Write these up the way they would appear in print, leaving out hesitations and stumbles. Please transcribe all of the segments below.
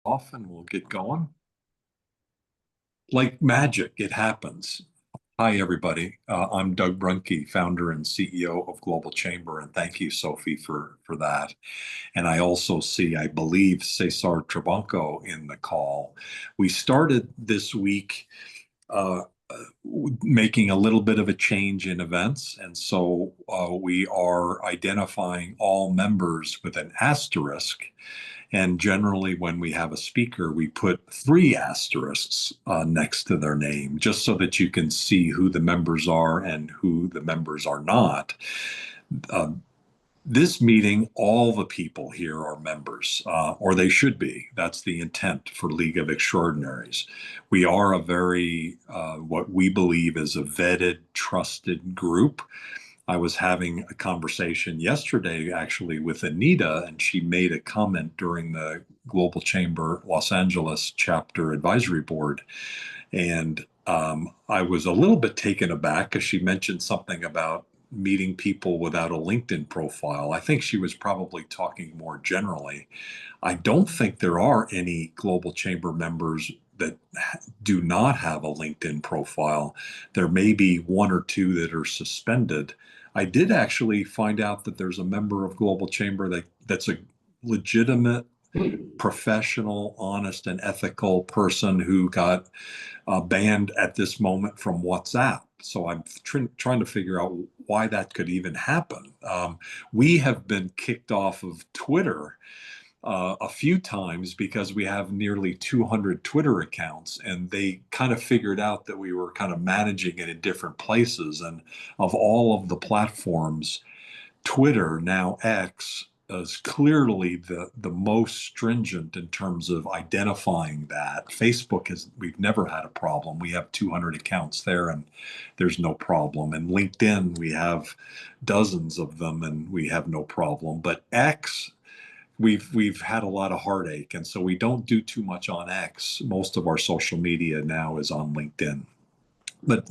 Off and we'll get going. Like magic, it happens. Hi, everybody. I'm Doug Brunke, founder and CEO of Global Chamber, and thank you, Sophie, for that. And I also see, I believe, Cesar Trabanco in the call. We started this week uh, making a little bit of a change in events, and so we are identifying all members with an asterisk. And generally, when we have a speaker, we put three asterisks next to their name, just so that you can see who the members are and who the members are not. Uh, this meeting, all the people here are members, or they should be. That's the intent for League of Extraordinaries. We are a very, what we believe is a vetted, trusted group. I was having a conversation yesterday actually with Anita, and she made a comment during the Global Chamber Los Angeles chapter advisory board. And I was a little bit taken aback because she mentioned something about meeting people without a LinkedIn profile. I think she was probably talking more generally. I don't think there are any Global Chamber members that do not have a LinkedIn profile. There may be one or two that are suspended. I did actually find out that there's a member of Global Chamber that's a legitimate, professional, honest, and ethical person who got banned at this moment from WhatsApp. So I'm trying to figure out why that could even happen. We have been kicked off of Twitter a few times because we have nearly 200 Twitter accounts, and they kind of figured out that we were kind of managing it in different places. And of all of the platforms, Twitter, now X, is clearly the most stringent in terms of identifying that. Facebook is, we've never had a problem. We have 200 accounts there and there's no problem. And LinkedIn, we have dozens of them and we have no problem. But X, we've had a lot of heartache, and so we don't do too much on X. Most of our social media now is on LinkedIn. But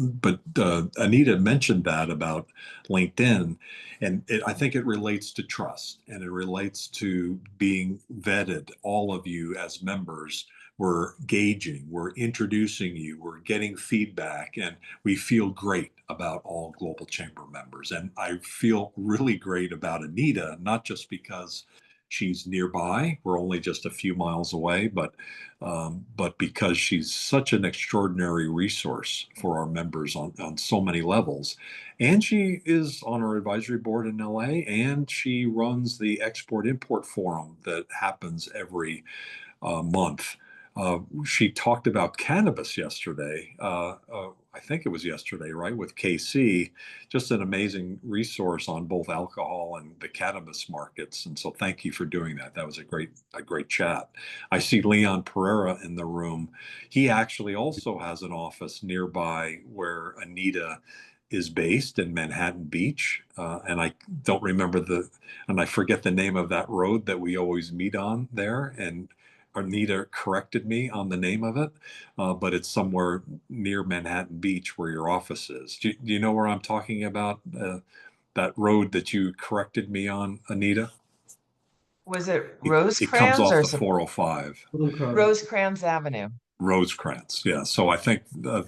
Anita mentioned that about LinkedIn, and I think it relates to trust, and it relates to being vetted. All of you as members, we're gauging, we're introducing you, we're getting feedback, and we feel great about all Global Chamber members. And I feel really great about Anita, not just because she's nearby, we're only just a few miles away, but because she's such an extraordinary resource for our members on so many levels. And she is on our advisory board in LA, and she runs the Export Import Forum that happens every month. She talked about cannabis yesterday. I think it was yesterday, right, with KC, just an amazing resource on both alcohol and the cannabis markets. And so thank you for doing that. That was a great chat. I see Leon Pereira in the room. He actually also has an office nearby where Anita is based in Manhattan Beach. And I don't remember and I forget the name of that road that we always meet on there. And Anita corrected me on the name of it, but it's somewhere near Manhattan Beach where your office is. Do you know where I'm talking about? That road that you corrected me on, Anita? Was it It comes Rosecrans off or the 405. Rosecrans Avenue? Rosecrans, yeah. So I think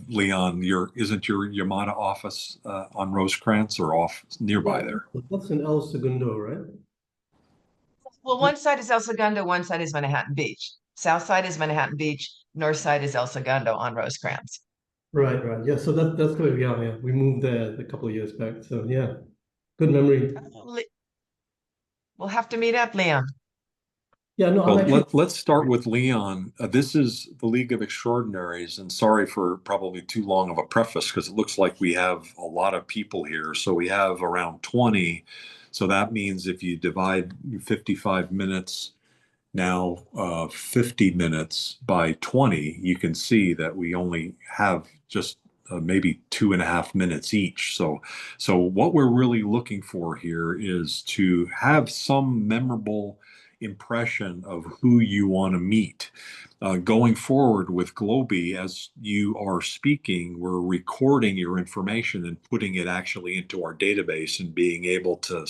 Leon, isn't your Yamada office on Rosecrans or off nearby Yeah, there? that's in El Segundo, right? Well, one side is El Segundo, one side is Manhattan Beach. South side is Manhattan Beach, north side is El Segundo on Rosecrans. Right, right. Yeah, so that's where we are. Yeah, we moved there a couple of years back. So yeah, good memory. We'll have to meet up, Leon. Yeah, no, I'm Well, actually. let's start with Leon. This is the League of Extraordinaries, and sorry for probably too long of a preface because it looks like we have a lot of people here. So we have around 20. So that means if you divide 55 minutes now, 50 minutes by 20, you can see that we only have just maybe 2.5 minutes each. So what we're really looking for here is to have some memorable impression of who you want to meet. Going forward with Globi, as you are speaking, we're recording your information and putting it actually into our database and being able to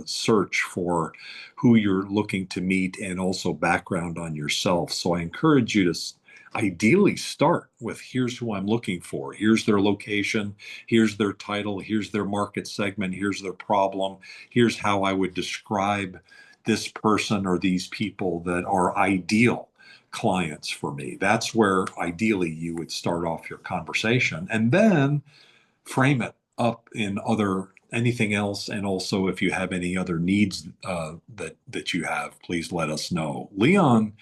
search for who you're looking to meet and also background on yourself. So I encourage you to ideally start with here's who I'm looking for. Here's their location. Here's their title. Here's their market segment. Here's their problem. Here's how I would describe this person or these people that are ideal clients for me. That's where ideally you would start off your conversation and then frame it up in other anything else. And also if you have any other needs that you have, please let us know. Leon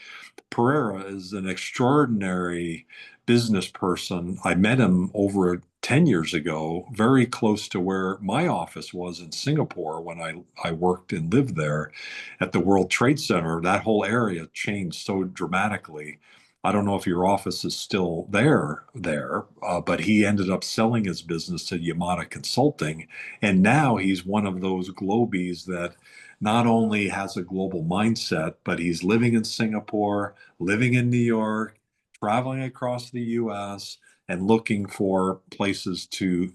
Pereira is an extraordinary business person. I met him over 10 years ago, very close to where my office was in Singapore when I worked and lived there at the World Trade Center. That whole area changed so dramatically. I don't know if your office is still there, but he ended up selling his business to Yamada Consulting. And now he's one of those Globies that not only has a global mindset, but he's living in Singapore, living in New York, traveling across the US, and looking for places to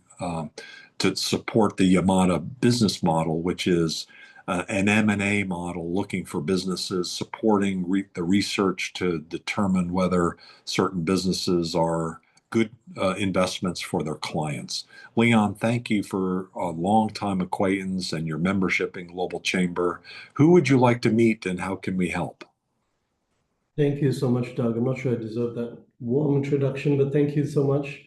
support the Yamada business model, which is an M&A model, looking for businesses, supporting the research to determine whether certain businesses are good investments for their clients. Leon, thank you for a long-time acquaintance and your membership in Global Chamber. Who would you like to meet and how can we help? Thank you so much, Doug. I'm not sure I deserve that warm introduction, but thank you so much.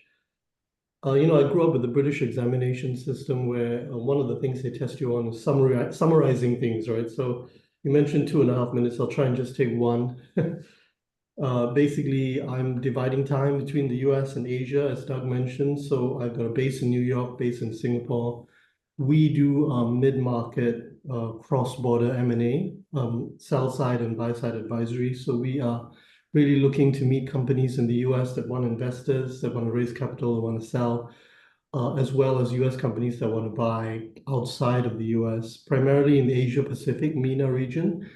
I grew up with the British examination system where one of the things they test you on is summarizing things, right? So you mentioned 2.5 minutes. I'll try and just take one. Basically, I'm dividing time between the US and Asia, as Doug mentioned. So I've got a base in New York, base in Singapore. We do mid-market cross-border M&A, sell-side and buy-side advisory. So we are really looking to meet companies in the US that want investors, that want to raise capital, that want to sell, as well as US companies that want to buy outside of the US, primarily in the Asia Pacific, MENA region,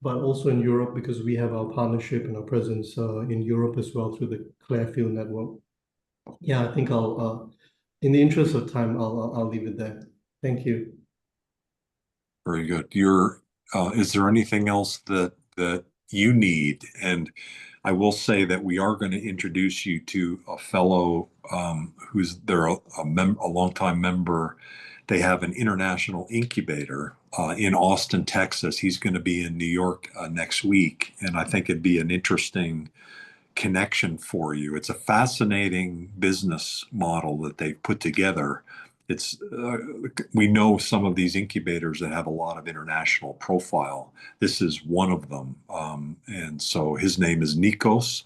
but also in Europe because we have our partnership and our presence in Europe as well through the Clearfield network. Yeah, I think in the interest of time, I'll leave it there. Thank you. Very good. Is there anything else that you need? And I will say that we are going to introduce you to a fellow who's a longtime member. They have an international incubator in Austin, Texas. He's going to be in New York next week, and I think it'd be an interesting connection for you. It's a fascinating business model that they've put together. We know some of these incubators that have a lot of international profile. This is one of them. And so his name is Nikos,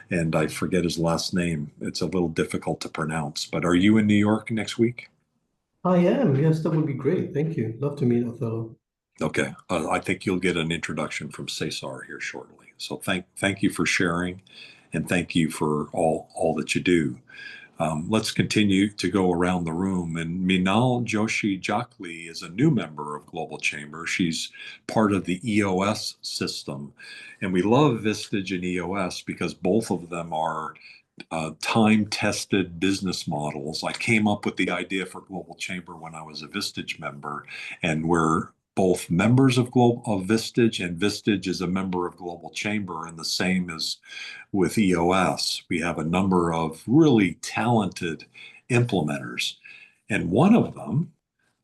and I forget his last name. It's a little difficult to pronounce. But are you in New York next week? I am. Yes, that would be great. Thank you. Love to meet Othello. Okay. I think you'll get an introduction from Cesar here shortly. So thank you for sharing, and thank you for all that you do. Let's continue to go around the room. And Minal Joshi Jakli is a new member of Global Chamber. She's part of the EOS system. And we love Vistage and EOS because both of them are time-tested business models. I came up with the idea for Global Chamber when I was a Vistage member, and we're both members of Vistage, and Vistage is a member of Global Chamber, and the same as with EOS. We have a number of really talented implementers, and one of them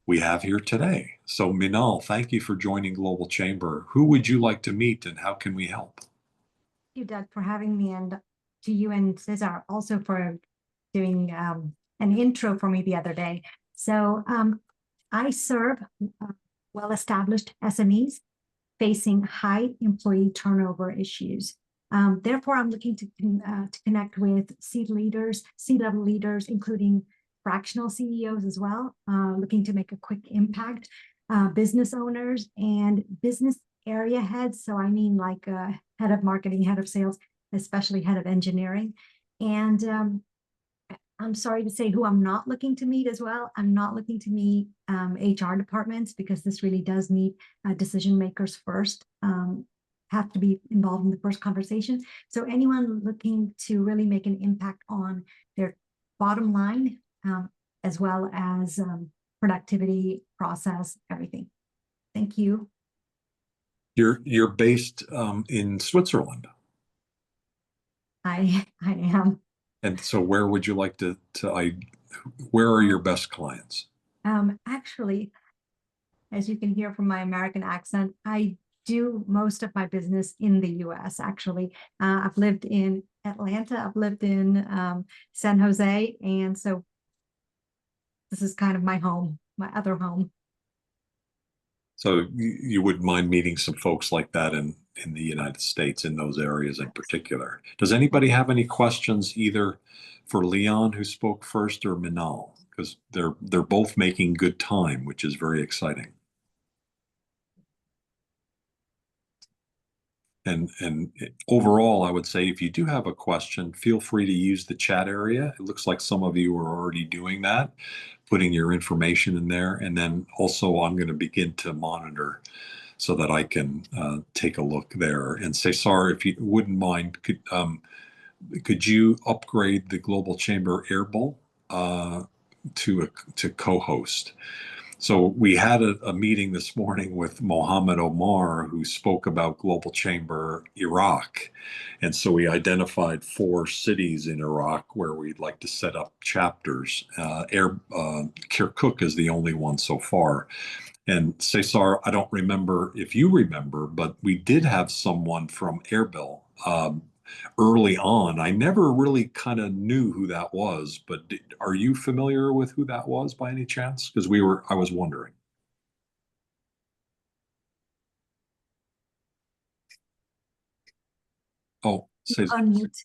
we have here today. So Minal, thank you for joining Global Chamber. Who would you like to meet and how can we help? Thank you, Doug, for having me, and to you and Cesar also for doing an intro for me the other day. So I serve well-established SMEs facing high employee turnover issues. Therefore, I'm looking to connect with C-level leaders, including fractional CEOs as well, looking to make a quick impact, business owners and business area heads. So I mean like head of marketing, head of sales, especially head of engineering. And I'm sorry to say who I'm not looking to meet as well. I'm not looking to meet HR departments because this really does meet decision makers first, have to be involved in the first conversation. So anyone looking to really make an impact on their bottom line, as well as productivity, process, everything. Thank you. You're based in Switzerland. I am. And so where would you like where are your best clients? Actually, as you can hear from my American accent, I do most of my business in the US, actually. I've lived in Atlanta, I've lived in San Jose, and so this is kind of my home, my other home. So you wouldn't mind meeting some folks like that in the United States, in those areas in particular. Does anybody have any questions either for Leon, who spoke first, or Minal? Because they're both making good time, which is very exciting. And overall, I would say if you do have a question, feel free to use the chat area. It looks like some of you are already doing that, putting your information in there. And then also I'm going to begin to monitor so that I can take a look there. And Cesar, if you wouldn't mind, could you upgrade the Global Chamber Airbowl to co-host? So we had a meeting this morning with Mohammed Omar, who spoke about Global Chamber Iraq. And so we identified 4 cities in Iraq where we'd like to set up chapters. Kirkuk is the only one so far. And Cesar, I don't remember if you remember, but we did have someone from Erbil early on. I never really kind of knew who that was, but are you familiar with who that was by any chance? Because I was wondering. Oh, Unmute.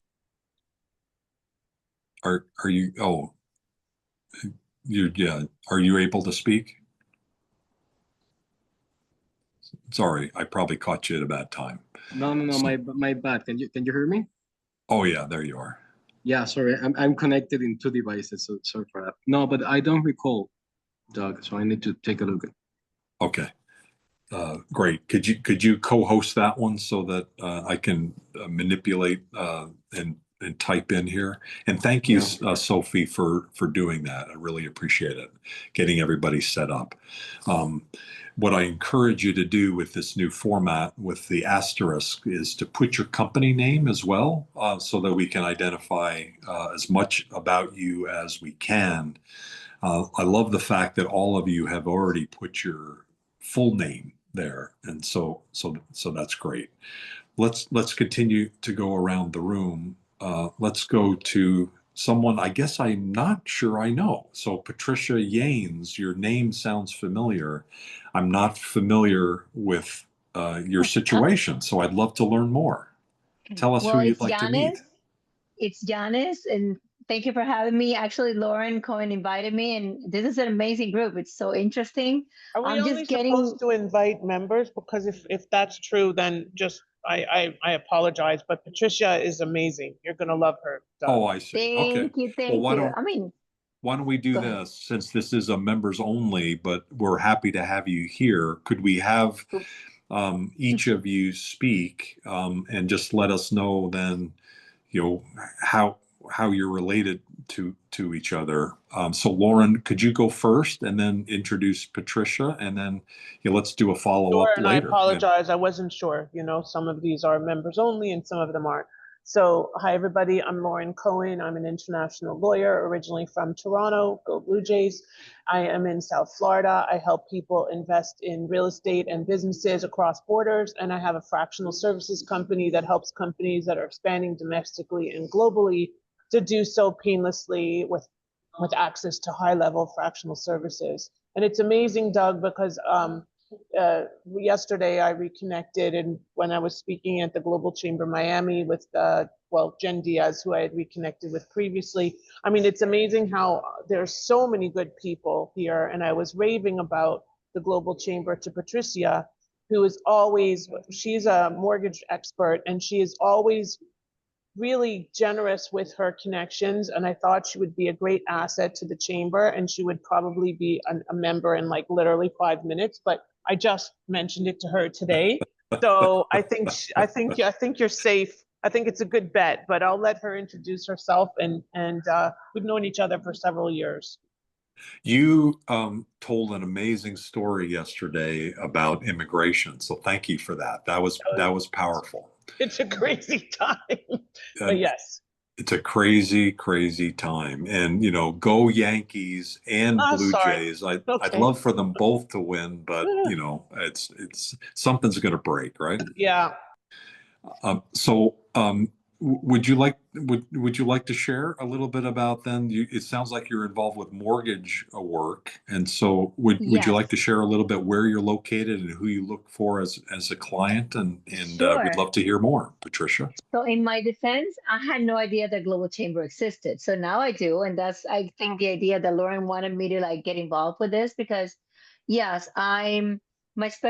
Are you? Oh, yeah. Are you able to speak? Sorry, I probably caught you at a bad time. No, my bad. Can you hear me? Oh yeah, there you are. Yeah, sorry, I'm connected in 2 devices, so sorry for that. No, but I don't recall, Doug, so I need to take a look. Okay, great. Could you co-host that one so that I can manipulate and type in here? And thank you, Sophie, for doing that. I really appreciate it, getting everybody set up. What I encourage you to do with this new format with the asterisk is to put your company name as well, so that we can identify as much about you as we can. I love the fact that all of you have already put your full name there, and so that's great. Let's continue to go around the room. Let's go to someone I guess I'm not sure I know. So Patricia Yanes, your name sounds familiar. I'm not familiar with your situation, so I'd love to learn more. Tell us who you'd like to meet. It's Janice, and thank you for having me. Actually, Lauren Cohen invited me, and this is an amazing group. It's so interesting. Are we I'm only just getting. supposed to invite members? Because if that's true, then just I apologize, but Patricia is amazing. You're gonna love her. Doug. Oh, I see. Okay. Thank you, Well, thank why you. don't I mean, why don't we do go ahead. this, since this is a members only, but we're happy to have you here. Could we have each of you speak and just let us know then, how you're related to each other. So Lauren, could you go first and then introduce Patricia, and then let's do a follow-up Sure, and later. I apologize. I wasn't sure. Some of these are members only and some of them aren't. So hi, everybody. I'm Lauren Cohen. I'm an international lawyer, originally from Toronto. Go Blue Jays. I am in South Florida. I help people invest in real estate and businesses across borders. And I have a fractional services company that helps companies that are expanding domestically and globally to do so painlessly with access to high-level fractional services. And it's amazing, Doug, because yesterday I reconnected, and when I was speaking at the Global Chamber Miami with Jen Diaz, who I had reconnected with previously. I mean, it's amazing how there's so many good people here, and I was raving about the Global Chamber to Patricia, who is always, she's a mortgage expert, and she is always really generous with her connections, and I thought she would be a great asset to the chamber, and she would probably be a member in like literally 5 minutes, but I just mentioned it to her today. So I think I think you're safe. I think it's a good bet, but I'll let her introduce herself, and we've known each other for several years. You told an amazing story yesterday about immigration, so thank you for that. That was powerful. It's a crazy time, but yes. It's a crazy, crazy time. And, go Yankees and Oh, Blue sorry. Jays. I'd Okay. love for them both to win, but, it's something's going to break, right? Yeah. So, would you like to share a little bit about then? It sounds like you're involved with mortgage work, and so would you like to Yes, share a little bit where you're located and who you look for as a client, and we'd sure. love to hear more, Patricia. So in my defense, I had no idea that Global Chamber existed. So now I do. And that's, I think, the idea that Lauren wanted me to like get involved with this because yes, I'm based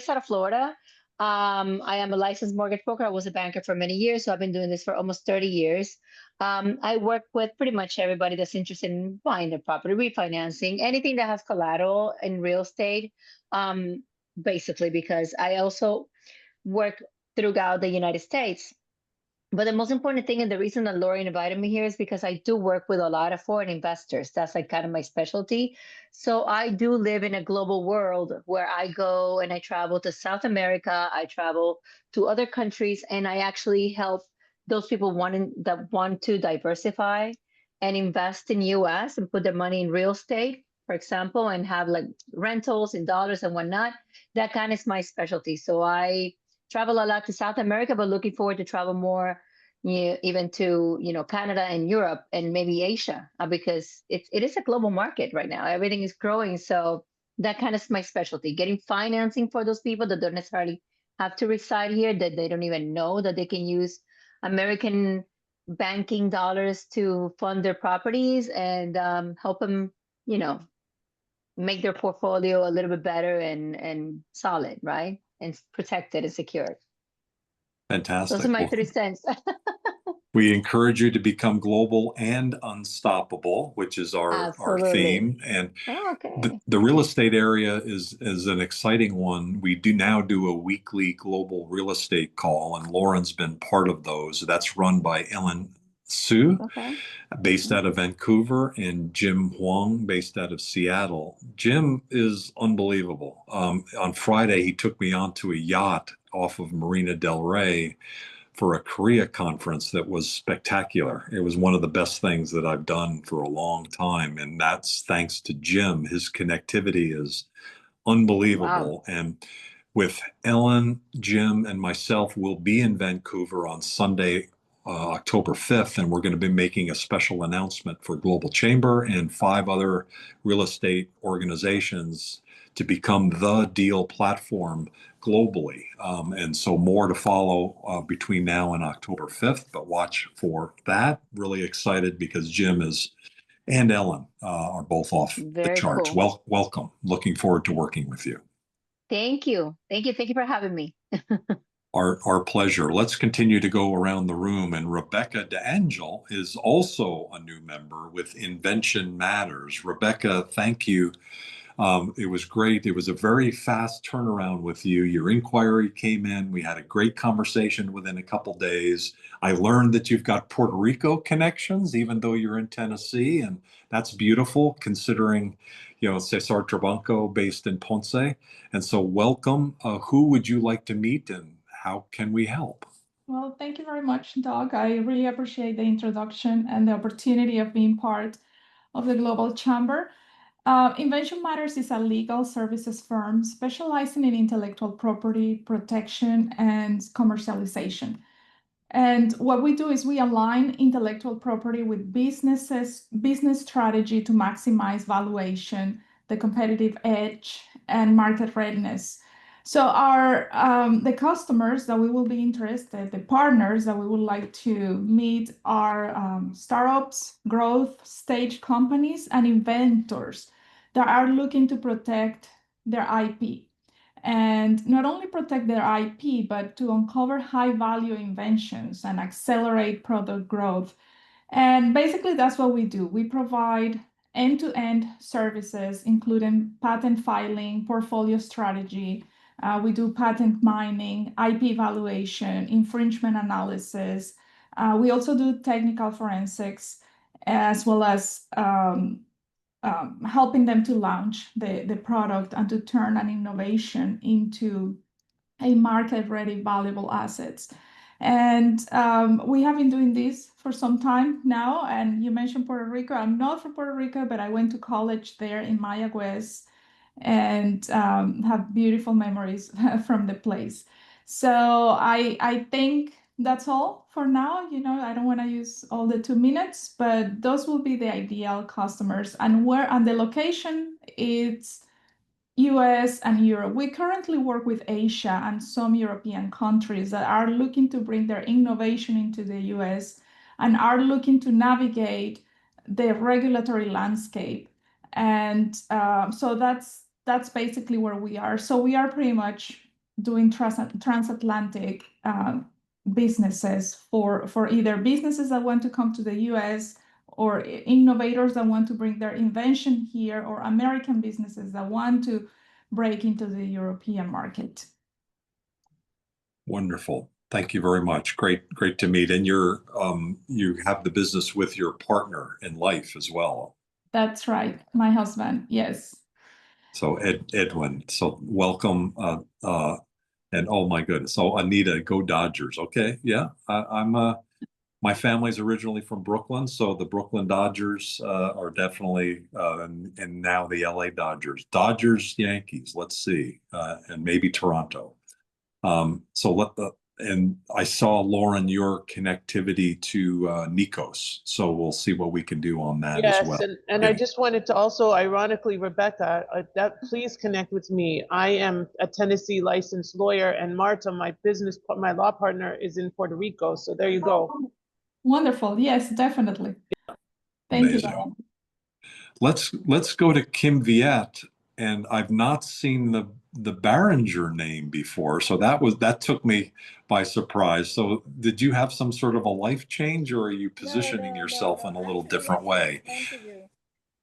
out of Florida. I am a licensed mortgage broker. I was a banker for many years. So I've been doing this for almost 30 years. I work with pretty much everybody that's interested in buying their property, refinancing, anything that has collateral in real estate. Basically, because I also work throughout the United States. But the most important thing and the reason that Lori invited me here is because I do work with a lot of foreign investors. That's like kind of my specialty. So I do live in a global world where I go and I travel to South America, I travel to other countries, and I actually help those people that want to diversify and invest in US and put their money in real estate, for example, and have like rentals in dollars and whatnot. That kind of is my specialty. So I travel a lot to South America, but looking forward to travel more, even to Canada and Europe and maybe Asia, because it is a global market right now. Everything is growing, so that kind of is my specialty. Getting financing for those people that don't necessarily have to reside here, that they don't even know that they can use American banking dollars to fund their properties and help them, you know, make their portfolio a little bit better and solid, right? And protected and secured. Those are Fantastic. my Well, 3 cents. we encourage you to become global and unstoppable, which is our Absolutely. theme. And Okay. the real estate area is an exciting one. We do now do a weekly global real estate call, and Lauren's been part of those. That's run by Ellen Su, Okay. based out of Vancouver, and Jim Huang, based out of Seattle. Jim is unbelievable. On Friday, he took me onto a yacht off of Marina Del Rey for a Korea conference that was spectacular. It was one of the best things that I've done for a long time. And that's thanks to Jim. His connectivity is Wow. unbelievable. And with Ellen, Jim, and myself, we'll be in Vancouver on Sunday, October 5th, and we're going to be making a special announcement for Global Chamber and 5 other real estate organizations to become the deal platform globally. And so more to follow between now and October 5th, but watch for that. Really excited because Jim and Ellen are both off the Very charts. cool. Welcome. Looking forward to working with you. Thank you. Thank you. Thank you for having me. Our pleasure. Let's continue to go around the room. And Rebecca DeAngel is also a new member with Invention Matters. Rebecca, thank you. It was great. It was a very fast turnaround with you. Your inquiry came in. We had a great conversation within a couple days. I learned that you've got Puerto Rico connections, even though you're in Tennessee, and that's beautiful considering, Cesar Trabanco based in Ponce. And so welcome. Who would you like to meet and how can we help? Well, thank you very much, Doug. I really appreciate the introduction and the opportunity of being part of the Global Chamber. Invention Matters is a legal services firm specializing in intellectual property protection and commercialization. And what we do is we align intellectual property with business strategy to maximize valuation, the competitive edge, and market readiness. So the customers that we will be interested, the partners that we would like to meet are startups, growth stage companies, and inventors that are looking to protect their IP. and not only protect their IP, but to uncover high value inventions and accelerate product growth. And basically, that's what we do. We provide end-to-end services, including patent filing, portfolio strategy. We do patent mining, IP evaluation, infringement analysis. We also do technical forensics, as well as helping them to launch the product and to turn an innovation into a market-ready valuable assets. And we have been doing this for some time now. And you mentioned Puerto Rico. I'm not from Puerto Rico, but I went to college there in Mayagüez and have beautiful memories from the place. So I think that's all for now. You know, I don't want to use all the 2 minutes, but those will be the ideal customers. And the location, it's US and Europe. We currently work with Asia and some European countries that are looking to bring their innovation into the US and are looking to navigate the regulatory landscape. And so that's basically where we are. So we are pretty much doing transatlantic businesses for either businesses that want to come to the US or innovators that want to bring their invention here, or American businesses that want to break into the European market. Wonderful. Thank you very much. Great to meet. And you have the business with your partner in life as well. That's right. My husband. Yes. So Edwin. So welcome. And oh my goodness. So Anita, go Dodgers. Okay. Yeah. My family's originally from Brooklyn, so the Brooklyn Dodgers are definitely, and now the LA Dodgers. Dodgers, Yankees, let's see, and maybe Toronto. And I saw, Lauren, your connectivity to Nikos, so we'll see what we can do on that as well. Yes, and I just wanted to also, ironically, Rebecca, please connect with me. I am a Tennessee licensed lawyer, and Marta, my law partner, is in Puerto Rico, so there you go. Wonderful. Yes, definitely. Thank you. Amazing. Let's go to Kim Viet, and I've not seen the Barringer name before, so that took me by surprise. So did you have some sort of a life change, or are you positioning yourself in a little different way? Thank you.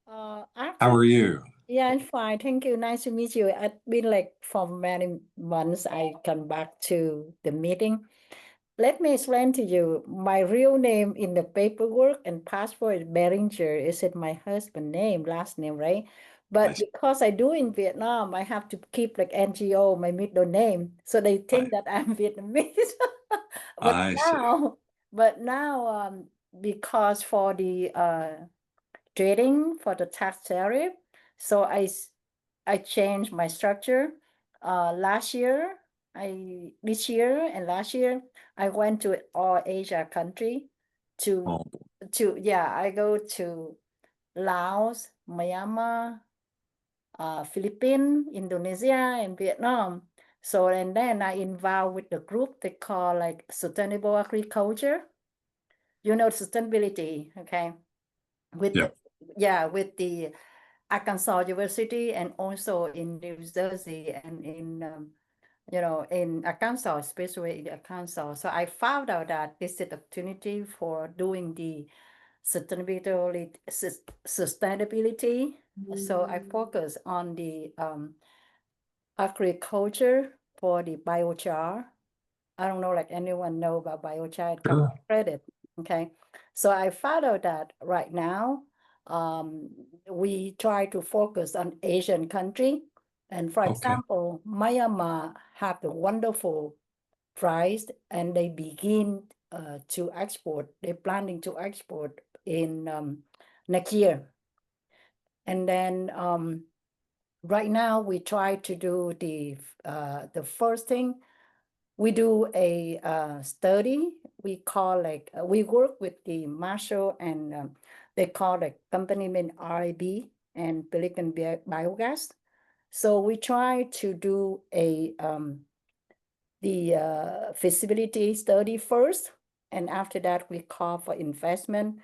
How are you? Yeah, I'm fine. Thank you. Nice to meet you. It's been like for many months I come back to the meeting. Let me explain to you. My real name in the paperwork and passport is Beringer. Is it my husband's name, last name, right? But because I do in Vietnam, I have to keep like NGO, my middle name. So they think that I'm Vietnamese. But now, because for the trading for the tax tariff, so I changed my structure. This year and last year, I went to all Asia country I go to Laos, Myanmar, Philippines, Indonesia, and Vietnam. So, and then I involved with the group they call like sustainable agriculture. You know, sustainability, okay? With the Arkansas University, and also in New Jersey and in in Arkansas, especially in Arkansas. So I found out that this is an opportunity for doing the sustainability. So I focus on the agriculture for the biochar. I don't know, like anyone know about biochar credit. Okay. So I found out that right now, we try to focus on Asian country. And for example, Myanmar have the wonderful price, and they begin to export. They're planning to export in next year. And then right now we try to do the first thing. We do a study. We call like we work with the Marshall, and they call the company name RIB and Pelican Biogas. So we try to do the feasibility study first, and after that we call for investment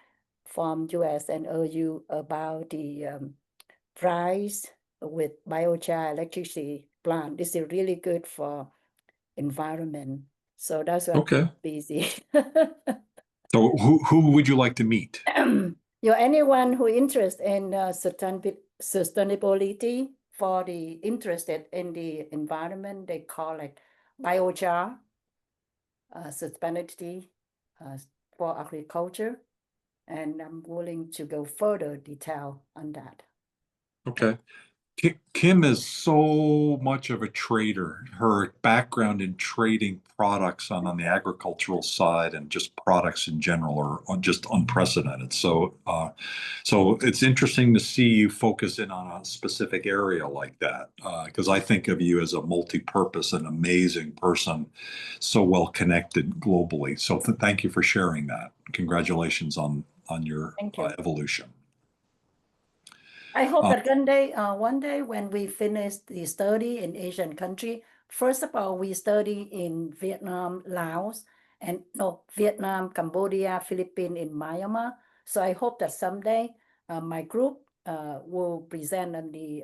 from US and EU about the price with biochar electricity plant. This is really good for environment. So that's why Okay. I'm busy. So who would you like to meet? Anyone who interested in sustainability for the interested in the environment, they call it biochar, sustainability for agriculture. And I'm willing to go further detail on that. Okay. Kim is so much of a trader. Her background in trading products on the agricultural side and just products in general are just unprecedented. So, so it's interesting to see you focus in on a specific area like that, because I think of you as a multi-purpose and amazing person, so well connected globally. So thank you for sharing that. Congratulations on your Thank you. evolution. I hope that one day when we finish the study in Asian country, first of all, we study in Vietnam, Laos, and Vietnam, Cambodia, Philippines, in Myanmar. So I hope that someday my group will present on the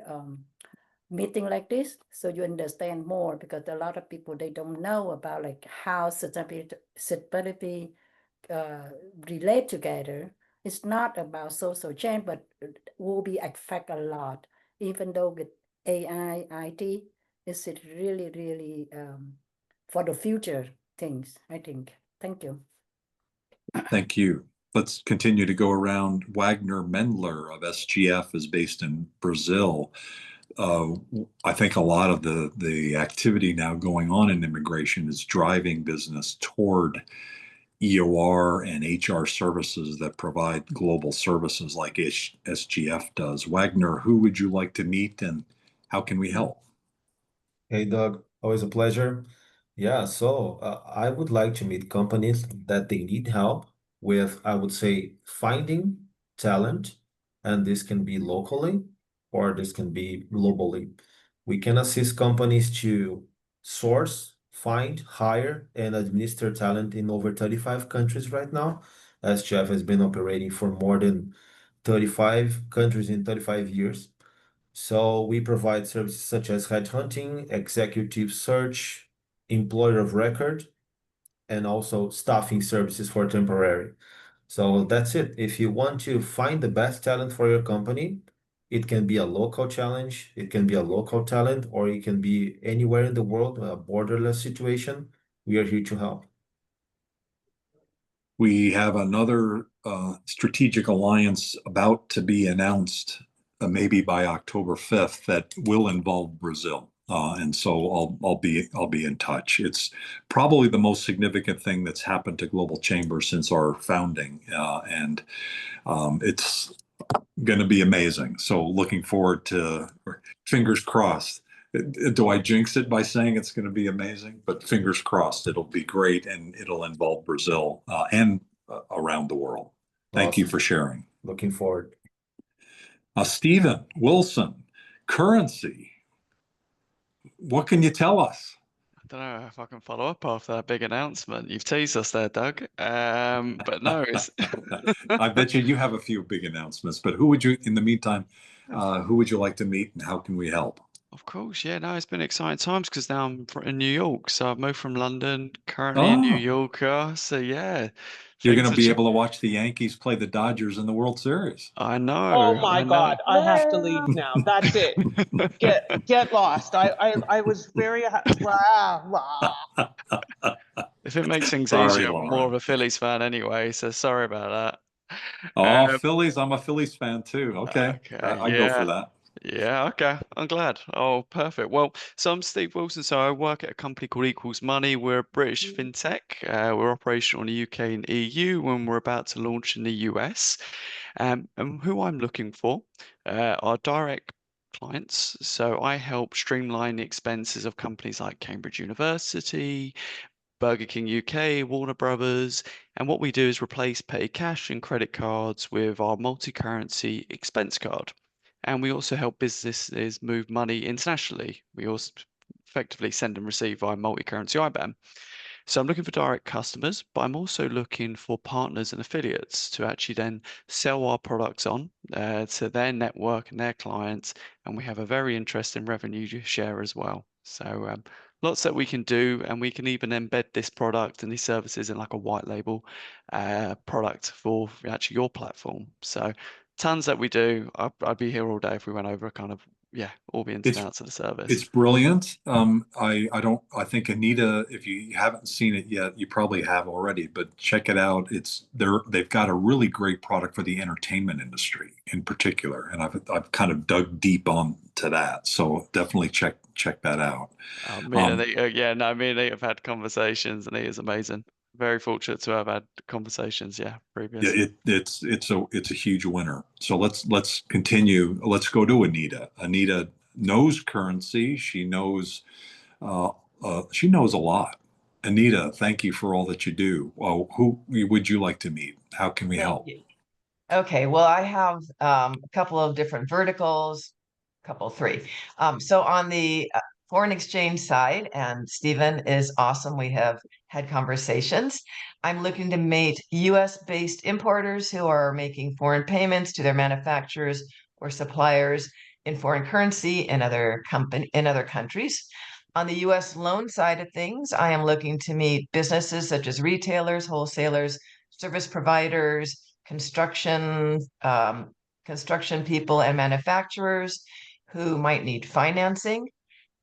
meeting like this, so you understand more, because a lot of people, they don't know about like how sustainability relate together. It's not about social change, but will be affect a lot. Even though with AI, IT, it's really, really for the future things, I think. Thank you. Thank you. Let's continue to go around. Wagner Mendler of SGF is based in Brazil. I think a lot of the activity now going on in immigration is driving business toward EOR and HR services that provide global services like SGF does. Wagner, who would you like to meet and how can we help? Hey, Doug, always a pleasure. Yeah, so I would like to meet companies that they need help with, I would say, finding talent, and this can be locally or this can be globally. We can assist companies to source, find, hire, and administer talent in over 35 countries right now. SGF has been operating for more than 35 countries in 35 years. So we provide services such as headhunting, executive search, employer of record, and also staffing services for temporary. So that's it. If you want to find the best talent for your company, it can be a local challenge, it can be a local talent, or it can be anywhere in the world, a borderless situation. We are here to help. We have another strategic alliance about to be announced, maybe by October 5th, that will involve Brazil. And so I'll be in touch. It's probably the most significant thing that's happened to Global Chamber since our founding, and it's going to be amazing. So looking forward to, fingers crossed. Do I jinx it by saying it's going to be amazing? But fingers crossed, it'll be great, and it'll involve Brazil and around the world. Thank you Awesome. for sharing. Looking forward. Stephen Wilson, currency. What can you tell us? I don't know if I can follow up after that big announcement. You've teased us there, Doug. But no, it's I bet you have a few big announcements, but who would you, in the meantime, who would you like to meet and how can we help? Of course, yeah, no, it's been exciting times because now I'm in New York. So I've moved from London, currently a New Yorker. So yeah, You're things going to are be able to watch the Yankees play the Dodgers in the World Series. I know. Oh my I know. God, I have to leave now. That's it. Get lost. I was very If it makes things Sorry, easier, I'm more of Lauren. a Phillies fan anyway, so sorry about that. Oh, Um, Phillies. I'm a Phillies fan too. Okay. I go for that. Yeah, okay. I'm glad. Oh, perfect. Well, so I'm Steve Wilson. So I work at a company called Equals Money. We're a British fintech. We're operational in the UK and EU, and we're about to launch in the US. And who I'm looking for are direct clients. So I help streamline the expenses of companies like Cambridge University, Burger King UK, Warner Brothers, and what we do is replace petty cash and credit cards with our multi-currency expense card. And we also help businesses move money internationally. We also effectively send and receive via multi-currency IBAN. So I'm looking for direct customers, but I'm also looking for partners and affiliates to actually then sell our products on to their network and their clients. And we have a very interesting revenue share as well. So lots that we can do, and we can even embed this product and these services in like a white label product for actually your platform. So tons that we do. I'd be here all day if we went over kind of, yeah, all the ins and It's outs of the service. It's brilliant. I think Anita, if you haven't seen it yet, you probably have already, but check it out. They've got a really great product for the entertainment industry in particular, and I've kind of dug deep on to that. So definitely check that out. Me and Nate have had conversations, and he is amazing. Very fortunate to have had conversations, Yeah, previously. it's a huge winner. So let's continue. Let's go to Anita. Anita knows currency. She knows a lot. Anita, thank you for all that you do. Well, who would you like to meet? How can we Thank help? you. Okay, well, I have a couple of different verticals, three. So on the foreign exchange side, and Stephen is awesome. We have had conversations. I'm looking to meet US-based importers who are making foreign payments to their manufacturers or suppliers in foreign currency in other countries. On the US loan side of things, I am looking to meet businesses such as retailers, wholesalers, service providers, construction people and manufacturers who might need financing.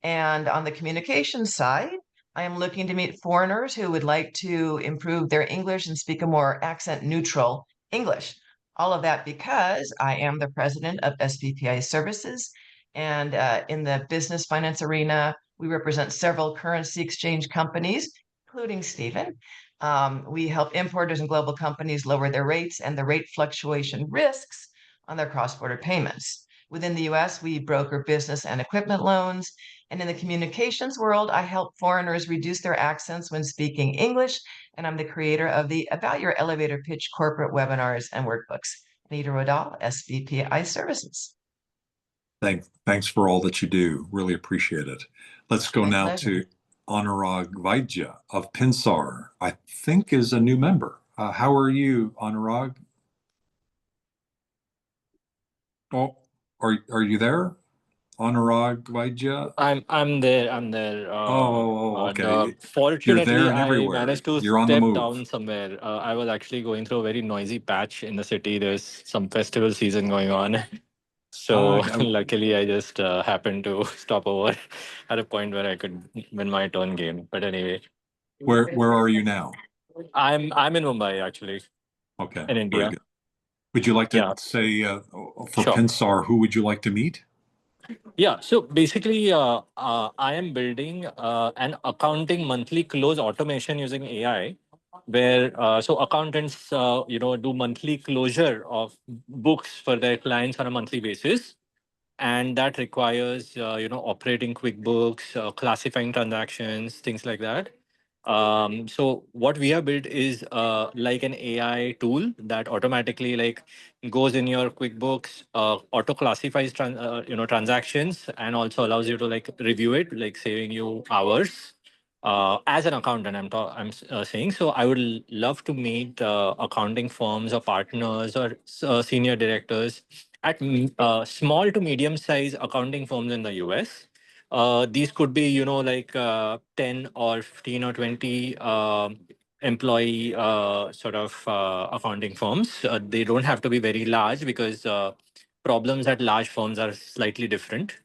And on the communications side, I am looking to meet foreigners who would like to improve their English and speak a more accent neutral English. All of that because I am the president of SBPI Services. And in the business finance arena, we represent several currency exchange companies, including Stephen. We help importers and global companies lower their rates and the rate fluctuation risks on their cross-border payments. Within the US, we broker business and equipment loans. And in the communications world, I help foreigners reduce their accents when speaking English. And I'm the creator of the About Your Elevator Pitch corporate webinars and workbooks. Anita Rodal, SVPI Services. Thanks for all that you do. Really appreciate it. Let's go My now pleasure. to Anurag Vaidya of Pinsar, I think is a new member. How are you, Anurag? Oh, are you there? Anurag Vaidya? I'm there. I'm there. Okay. You're Fortunately, there and I everywhere. managed to You're on the step move. down somewhere. I was actually going through a very noisy patch in the city. There's some festival season going on. So luckily, I just happened to stop over at a point where I could win my turn game. But anyway, Where are you now? I'm in Mumbai actually, Okay, in very India. good. Would you like to Yeah, say for sure. Pinsar, who would you like to meet? Yeah, so basically, I am building an accounting monthly close automation using AI, where so accountants, do monthly closure of books for their clients on a monthly basis, and that requires, operating QuickBooks, classifying transactions, things like that. So what we have built is like an AI tool that automatically like goes in your QuickBooks, auto classifies transactions, and also allows you to like review it, like saving you hours. As an accountant, I'm saying, so I would love to meet accounting firms or partners or senior directors at small to medium size accounting firms in the US. These could be, 10 or 15 or 20 employee sort of accounting firms. They don't have to be very large because problems at large firms are slightly different.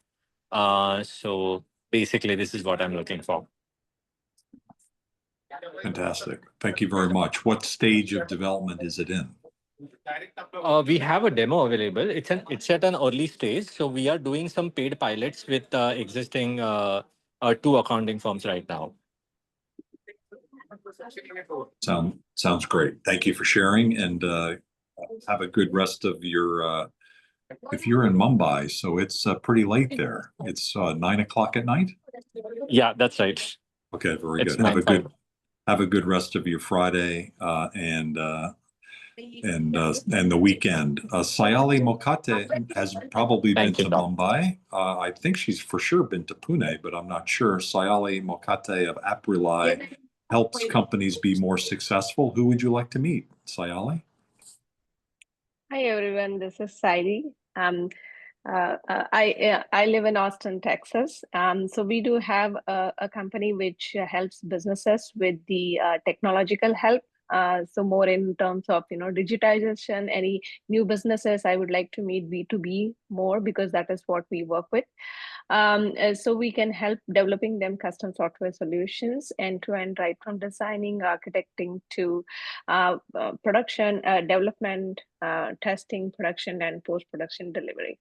So basically, this is what I'm looking for. Fantastic. Thank you very much. What stage of development is it in? We have a demo available. It's at an early stage, so we are doing some paid pilots with existing two accounting firms right now. Sounds great. Thank you for sharing, and have a good rest of your. If you're in Mumbai, so it's pretty late there. It's 9 o'clock at night. Yeah, that's right. Okay, very It's good. Have a 9:05. good rest of your Friday and the weekend. Sayali Mokate has probably been Thank you, to Doc. Mumbai. I think she's for sure been to Pune, but I'm not sure. Sayali Mokate of Aprilai helps companies be more successful. Who would you like to meet, Sayali? Hi everyone, this is Saili. I live in Austin, Texas. So we do have a company which helps businesses with the technological help. So more in terms of digitization, any new businesses, I would like to meet B2B more because that is what we work with. So we can help developing them custom software solutions end to end, right from designing, architecting to production, development, testing, production, and post production delivery.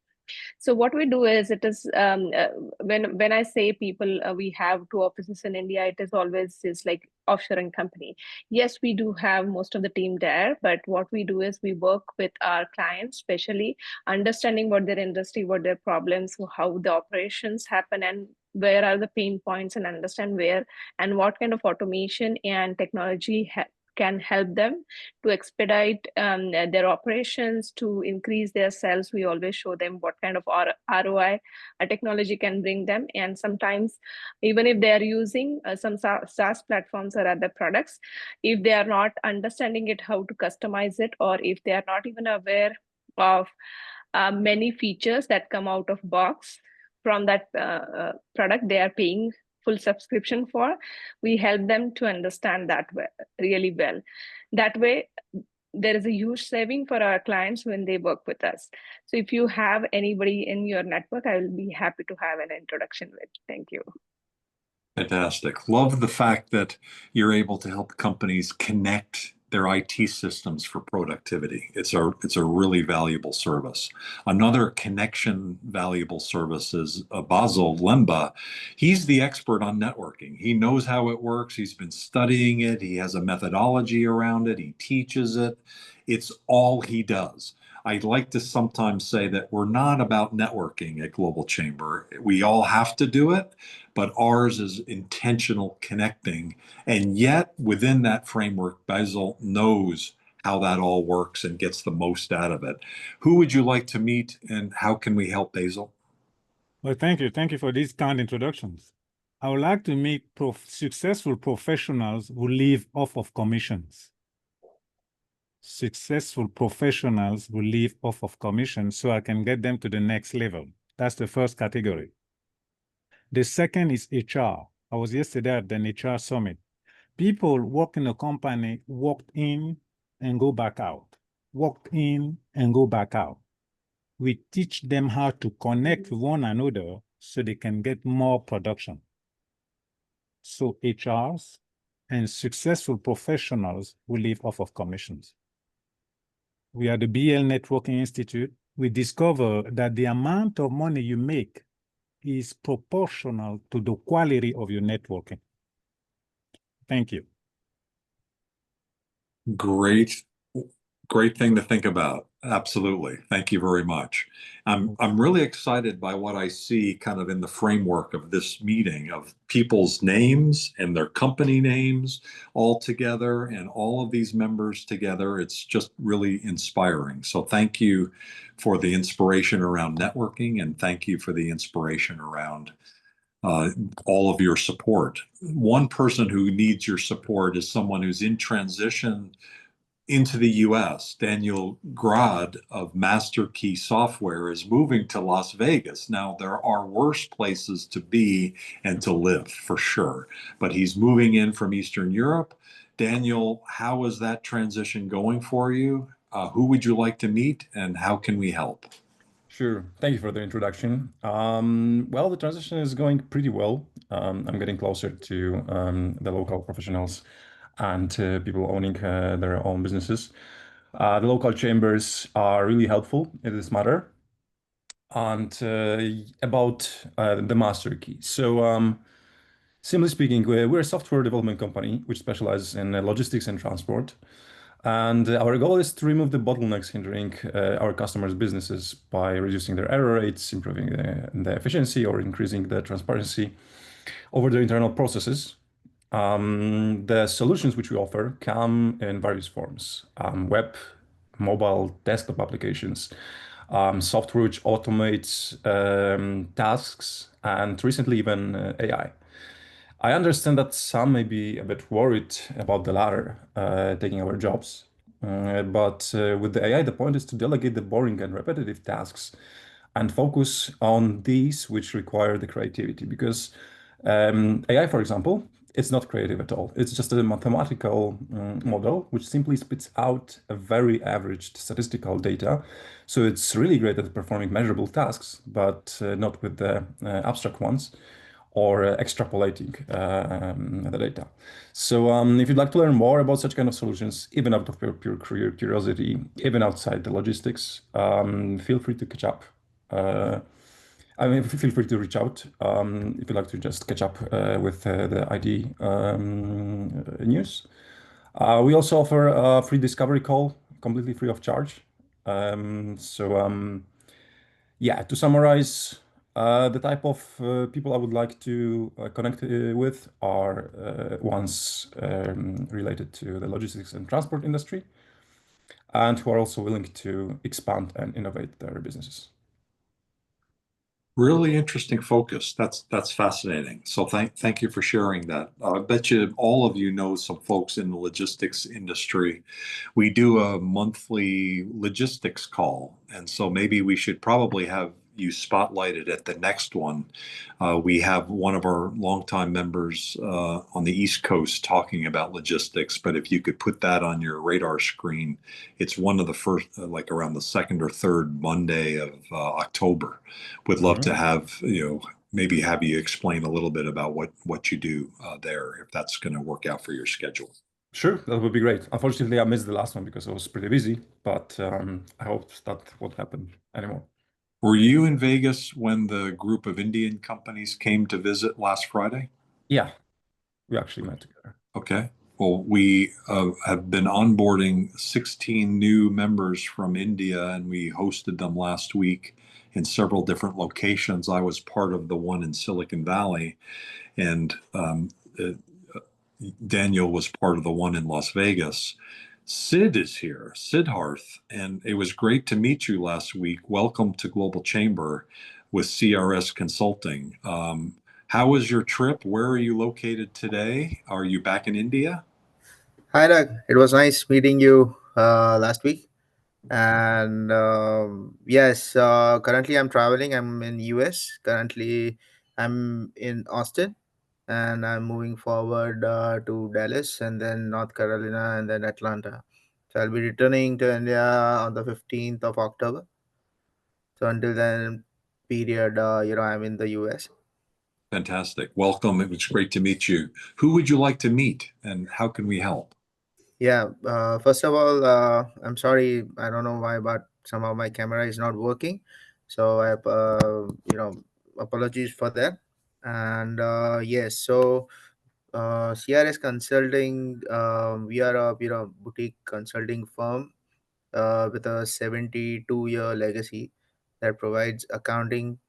So what we do is it is when I say people we have two offices in India, it is always is like offshoring company. Yes, we do have most of the team there, but what we do is we work with our clients, especially understanding what their industry, what their problems, how the operations happen, and where are the pain points, and understand where and what kind of automation and technology can help them to expedite their operations, to increase their sales. We always show them what kind of ROI a technology can bring them. And sometimes, even if they are using some SaaS platforms or other products, if they are not understanding it, how to customize it, or if they are not even aware of many features that come out of box from that product they are paying full subscription for, we help them to understand that really well. That way, there is a huge saving for our clients when they work with us. So if you have anybody in your network, I will be happy to have an introduction with. Thank you. Fantastic. Love the fact that you're able to help companies connect their IT systems for productivity. It's a really valuable service. Another connection valuable service is Basil Lemba. He's the expert on networking. He knows how it works. He's been studying it. He has a methodology around it. He teaches it. It's all he does. I like to sometimes say that we're not about networking at Global Chamber. We all have to do it, but ours is intentional connecting. And yet, within that framework, Basil knows how that all works and gets the most out of it. Who would you like to meet, and how can we help, Basil? Well, thank you. Thank you for these kind introductions. I would like to meet successful professionals who live off of commissions. Successful professionals who live off of commissions so I can get them to the next level. That's the first category. The second is HR. I was yesterday at an HR summit. People work in a company, walked in and go back out, walked in and go back out. We teach them how to connect with one another so they can get more production. So HRs and successful professionals who live off of commissions. We are the BL Networking Institute. We discover that the amount of money you make is proportional to the quality of your networking. Thank you. Great thing to think about. Absolutely. Thank you very much. I'm really excited by what I see kind of in the framework of this meeting of people's names and their company names all together and all of these members together. It's just really inspiring. So thank you for the inspiration around networking, and thank you for the inspiration around all of your support. One person who needs your support is someone who's in transition into the US. Daniel Grad of Master Key Software is moving to Las Vegas. Now, there are worse places to be and to live for sure, but he's moving in from Eastern Europe. Daniel, how is that transition going for you? Who would you like to meet, and how can we help? Sure. Thank you for the introduction. Well, the transition is going pretty well. I'm getting closer to the local professionals and people owning their own businesses. The local chambers are really helpful in this matter. And about the master key. So, simply speaking, we're a software development company which specializes in logistics and transport. And our goal is to remove the bottlenecks hindering our customers' businesses by reducing their error rates, improving the efficiency, or increasing the transparency over their internal processes. The solutions which we offer come in various forms: web, mobile, desktop applications, software which automates tasks, and recently even AI. I understand that some may be a bit worried about the latter taking our jobs, but with the AI, the point is to delegate the boring and repetitive tasks and focus on these which require the creativity. Because AI, for example, it's not creative at all. It's just a mathematical model which simply spits out a very averaged statistical data. So it's really great at performing measurable tasks, but not with the abstract ones, or extrapolating the data. So if you'd like to learn more about such kind of solutions, even out of pure curiosity, even outside the logistics, feel free to catch up. I mean, feel free to reach out if you'd like to just catch up with the ID news. We also offer a free discovery call, completely free of charge. Yeah, to summarize, the type of people I would like to connect with are ones related to the logistics and transport industry, and who are also willing to expand and innovate their businesses. Really interesting focus. That's fascinating. So thank you for sharing that. I bet you all of you know some folks in the logistics industry. We do a monthly logistics call, and so maybe we should probably have you spotlighted at the next one. We have one of our longtime members on the East Coast talking about logistics, but if you could put that on your radar screen, it's one of the first, like around the second or third Monday of October. Would love to have, maybe have you explain a little bit about what you do there, if that's going to work out for your schedule. Sure, that would be great. Unfortunately, I missed the last one because I was pretty busy, but I hope that won't happen anymore. Were you in Vegas when the group of Indian companies came to visit last Friday? Yeah, we actually met together. Okay. Well, we have been onboarding 16 new members from India, and we hosted them last week in several different locations. I was part of the one in Silicon Valley, and Daniel was part of the one in Las Vegas. Sid is here, Siddharth, and it was great to meet you last week. Welcome to Global Chamber with CRS Consulting. How was your trip? Where are you located today? Are you back in India? Hi, Doug. It was nice meeting you last week. And yes, currently I'm traveling. I'm in US. Currently, I'm in Austin, and I'm moving forward to Dallas, and then North Carolina, and then Atlanta. So I'll be returning to India on the 15th of October. So until then period, I'm in the US. Fantastic. Welcome. It was great to meet you. Who would you like to meet, and how can we help? Yeah, first of all, I'm sorry, I don't know why, but somehow my camera is not working. So apologies for that. And yes, so CRS Consulting, we are a boutique consulting firm with a 72-year legacy that provides accounting,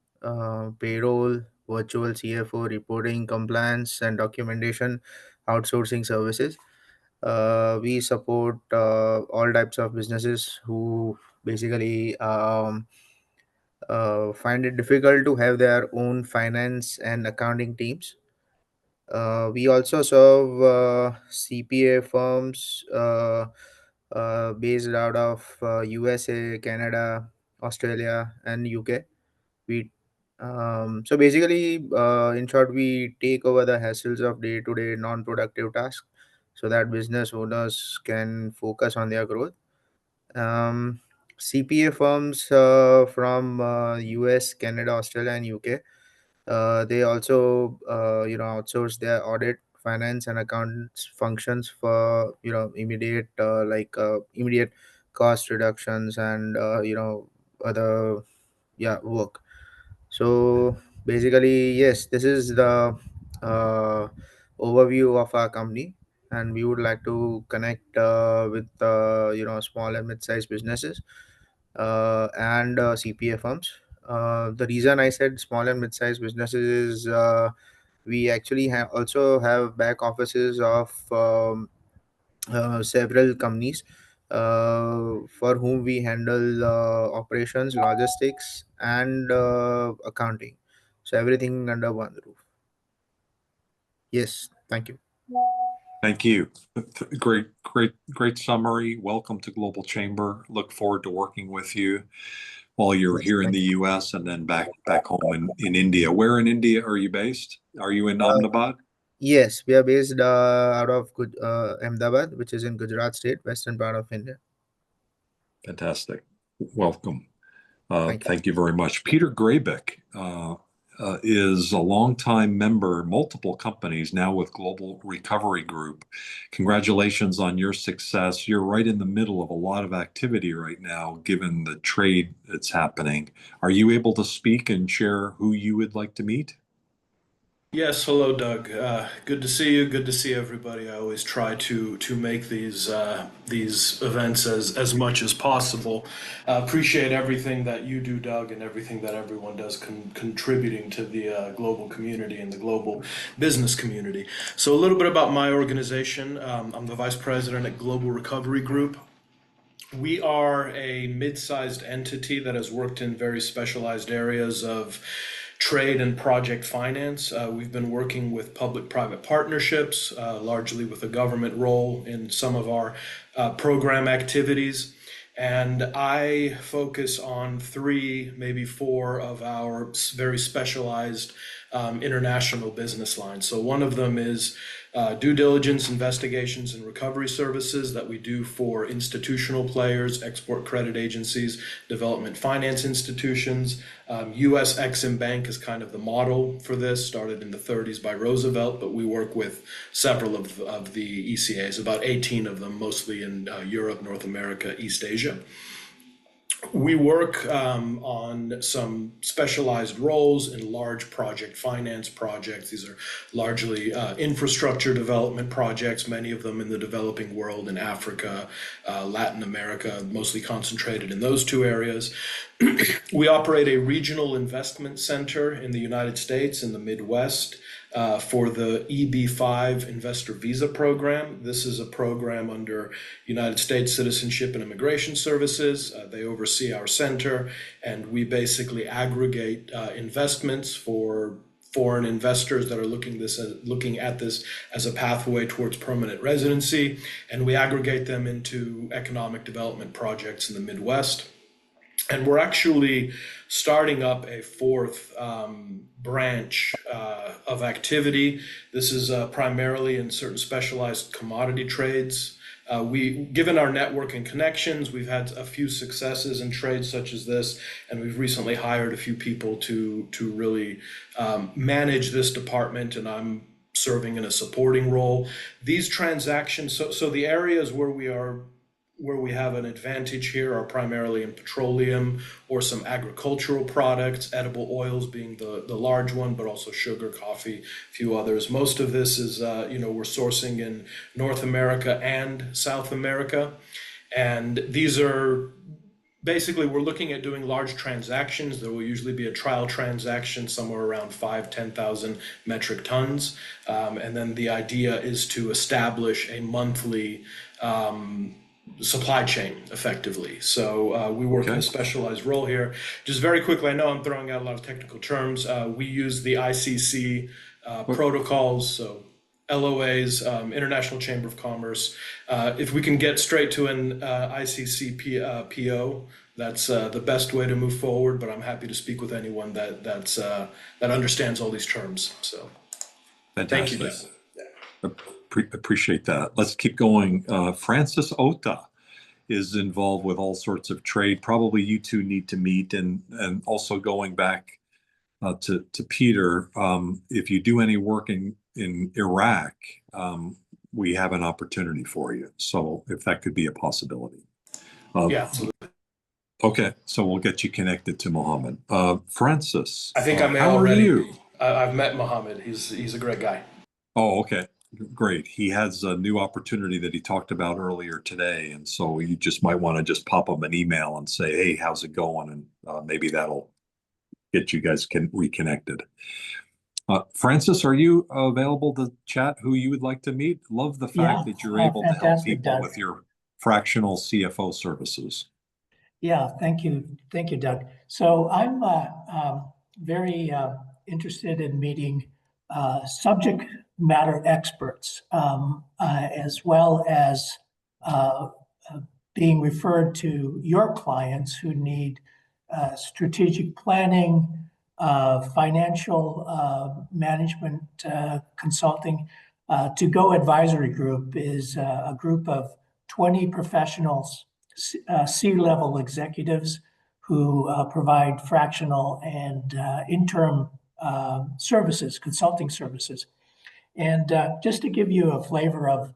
payroll, virtual CFO, reporting, compliance, and documentation outsourcing services. We support all types of businesses who basically find it difficult to have their own finance and accounting teams. We also serve CPA firms based out of USA, Canada, Australia, and UK. We so basically, in short, we take over the hassles of day-to-day non-productive tasks so that business owners can focus on their growth. Um, CPA firms from US, Canada, Australia, and UK, they also outsource their audit, finance, and accounts functions for immediate cost reductions and other work. So basically, yes, this is the uh, overview of our company, and we would like to connect with small and mid-sized businesses and CPA firms. The reason I said small and mid-sized businesses is we actually also have back offices of several companies for whom we handle operations, logistics, and accounting. So everything under one roof. Yes, thank you. Thank you. Great summary. Welcome to Global Chamber. Look forward to working with you. while you're here in the US and then back home in India. Where in India are you based? Are you in Ahmedabad? Yes, we are based out of Ahmedabad, which is in Gujarat state, western part of India. Fantastic. Welcome. Thank you. Thank you very much. Peter Grabeck is a longtime member, multiple companies, now with Global Recovery Group. Congratulations on your success. You're right in the middle of a lot of activity right now, given the trade that's happening. Are you able to speak and share who you would like to meet? Yes, hello, Doug. Good to see you. Good to see everybody. I always try to make these events as much as possible. Appreciate everything that you do, Doug, and everything that everyone does contributing to the global community and the global business community. So a little bit about my organization. I'm the vice president at Global Recovery Group. We are a mid-sized entity that has worked in very specialized areas of trade and project finance. We've been working with public-private partnerships, largely with a government role in some of our program activities. And I focus on 3, maybe 4 of our very specialized international business lines. So one of them is due diligence, investigations, and recovery services that we do for institutional players, export credit agencies, development finance institutions. US Exim Bank is kind of the model for this, started in the 30s by Roosevelt, but we work with several of the ECAs, about 18 of them, mostly in Europe, North America, East Asia. We work on some specialized roles in large project finance projects. These are largely infrastructure development projects, many of them in the developing world, in Africa, Latin America, mostly concentrated in those 2 areas. We operate a regional investment center in the United States, in the Midwest, for the EB-5 Investor Visa Program. This is a program under United States Citizenship and Immigration Services. They oversee our center, and we basically aggregate investments for foreign investors that are looking at this as a pathway towards permanent residency, and we aggregate them into economic development projects in the Midwest. And we're actually starting up a 4th branch of activity. This is primarily in certain specialized commodity trades. Given our network and connections, we've had a few successes in trades such as this, and we've recently hired a few people to really manage this department, and I'm serving in a supporting role. These transactions, so the areas where we have an advantage here are primarily in petroleum or some agricultural products, edible oils being the large one, but also sugar, coffee, a few others. Most of this is, we're sourcing in North America and South America. And these are basically, we're looking at doing large transactions. There will usually be a trial transaction somewhere around 10,000 metric tons. And then the idea is to establish a monthly supply chain effectively. So we work in a specialized role here. Just very quickly, I know I'm throwing out a lot of technical terms. We use the ICC protocols, so LOAs, International Chamber of Commerce. If we can get straight to an ICC PO, that's the best way to move forward, but I'm happy to speak with anyone that understands all these terms. So Fantastic. Thank you, Dan. Appreciate that. Let's keep going. Francis Ota is involved with all sorts of trade. Probably you 2 need to meet, and also going back to Peter, if you do any work in Iraq, we have an opportunity for you. So if that could be a possibility. Yeah, absolutely. Okay, so we'll get you connected to Mohammed. Francis, I think I may how already. are you? I've met Mohammed. He's a great guy. Oh, okay. Great. He has a new opportunity that he talked about earlier today. And so you just might want to just pop him an email and say, hey, how's it going? And maybe that'll get you guys reconnected. Francis, are you available to chat who you would like to meet? Love the fact that you're able to help Fantastic, people Doug. with your fractional CFO services. Yeah, thank you. Thank you, Doug. So I'm very interested in meeting subject matter experts, as well as being referred to your clients who need strategic planning, financial management consulting. To Go Advisory Group is a group of 20 professionals, C-level executives who provide fractional and interim services, consulting services. And just to give you a flavor of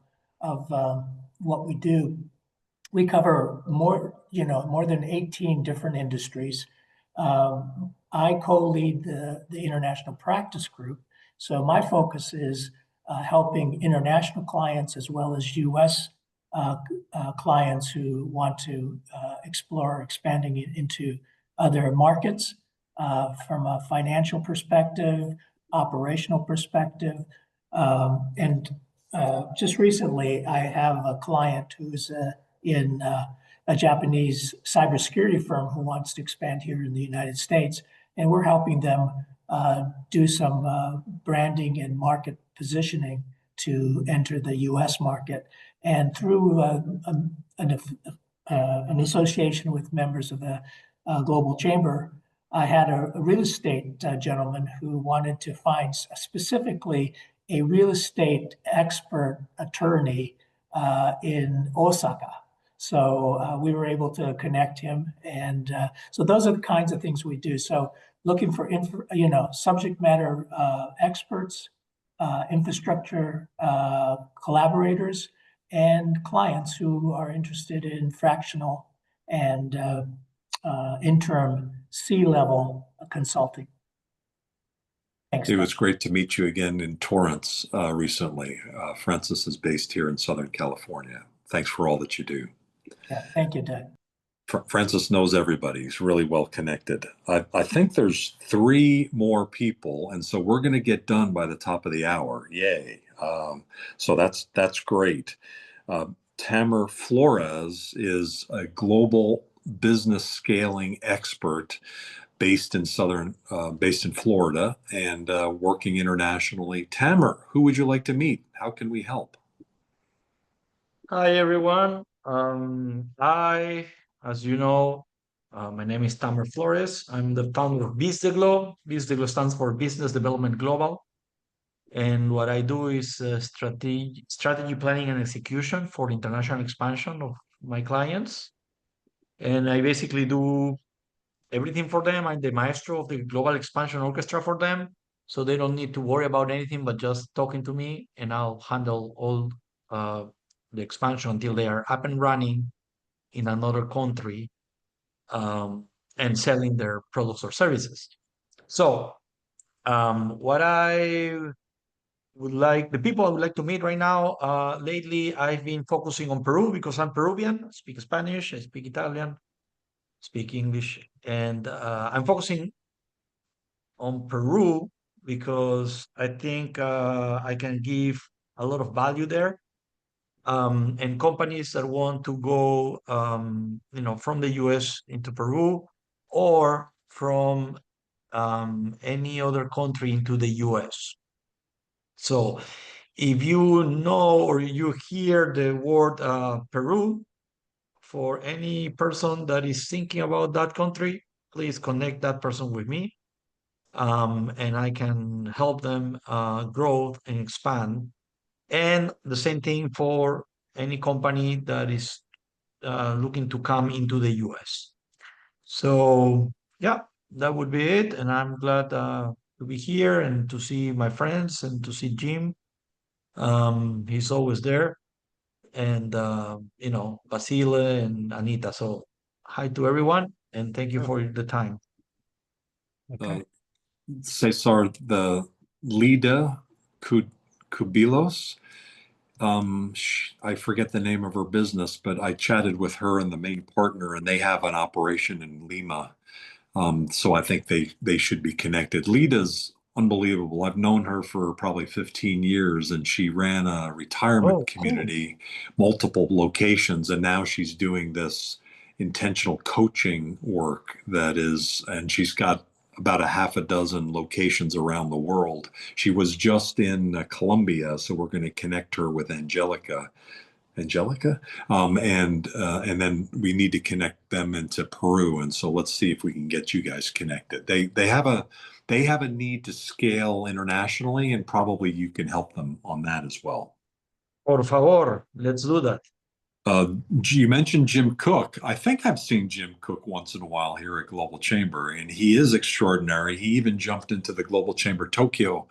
what we do, we cover more than 18 different industries. I co-lead the international practice group. So my focus is helping international clients as well as US clients who want to explore expanding it into other markets from a financial perspective, operational perspective. And just recently, I have a client who's in a Japanese cybersecurity firm who wants to expand here in the United States. And we're helping them do some branding and market positioning to enter the US market. And through an association with members of the Global Chamber, I had a real estate gentleman who wanted to find specifically a real estate expert attorney in Osaka. So we were able to connect him. And so those are the kinds of things we do. So looking for, subject matter experts, infrastructure collaborators, and clients who are interested in fractional and interim C-level consulting. Thanks. It was great to meet you again in Torrance recently. Francis is based here in Southern California. Thanks for all that you do. Yeah, thank you, Doug. Francis knows everybody. He's really well connected. I think there's 3 more people, and so we're going to get done by the top of the hour. Yay! So that's great. Tamer Flores is a global business scaling expert based in Florida and working internationally. Tamer, who would you like to meet? How can we help? Hi, everyone. As you know, my name is Tamer Flores. I'm the founder of BizDeGlo. BizDeGlo stands for Business Development Global. And what I do is strategy planning and execution for international expansion of my clients. And I basically do everything for them. I'm the maestro of the global expansion orchestra for them. So they don't need to worry about anything but just talking to me, and I'll handle all the expansion until they are up and running in another country and selling their products or services. So what the people I would like to meet right now, lately I've been focusing on Peru because I'm Peruvian. I speak Spanish, I speak Italian, speak English, and I'm focusing on Peru because I think I can give a lot of value there. And companies that want to go, from the US into Peru or from any other country into the US. So if you know or you hear the word Peru, for any person that is thinking about that country, please connect that person with me. And I can help them grow and expand. And the same thing for any company that is looking to come into the US. So yeah, that would be it. And I'm glad to be here and to see my friends and to see Jim. He's always there. And, Basile and Anita. So hi to everyone. And thank you for the time. Okay. Cesar, the Lida Kubilos. I forget the name of her business, but I chatted with her and the main partner, and they have an operation in Lima. So I think they should be connected. Lida's unbelievable. I've known her for probably 15 years, and she ran a retirement community, multiple locations, and now she's doing this intentional coaching work and she's got about a half a dozen locations around the world. She was just in Colombia, so we're going to connect her with Angelica. Angelica, and then we need to connect them into Peru, and so let's see if we can get you guys connected. They have a need to scale internationally, and probably you can help them on that as well. Por favor, let's do that. You mentioned Jim Cook. I think I've seen Jim Cook once in a while here at Global Chamber, and he is extraordinary. He even jumped into the Global Chamber Tokyo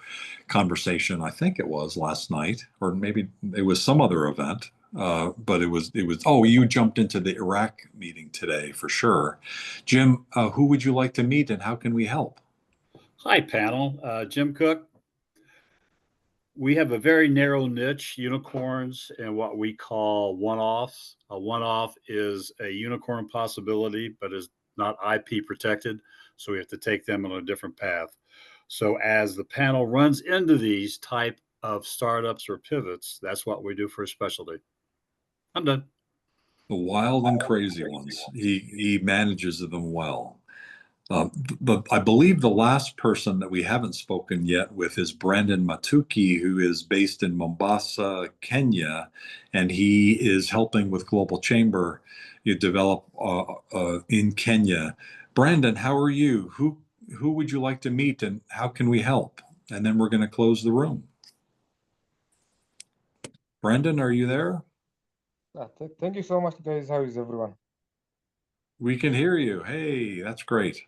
conversation, I think it was last night, or maybe it was some other event. But it was, oh, you jumped into the Iraq meeting today for sure. Jim, who would you like to meet and how can we help? Hi, panel. Jim Cook. We have a very narrow niche, unicorns, and what we call one-offs. A one-off is a unicorn possibility, but is not IP protected, so we have to take them on a different path. So as the panel runs into these type of startups or pivots, that's what we do for a specialty. I'm done. The wild and crazy ones. He manages them well. I believe the last person that we haven't spoken yet with is Brandon Matuki, who is based in Mombasa, Kenya, and he is helping with Global Chamber you develop in Kenya. Brandon, how are you? Who would you like to meet and how can we help? And then we're going to close the room. Brandon, are you there? Thank you so much, guys. How is everyone? We can hear you. Hey, that's great.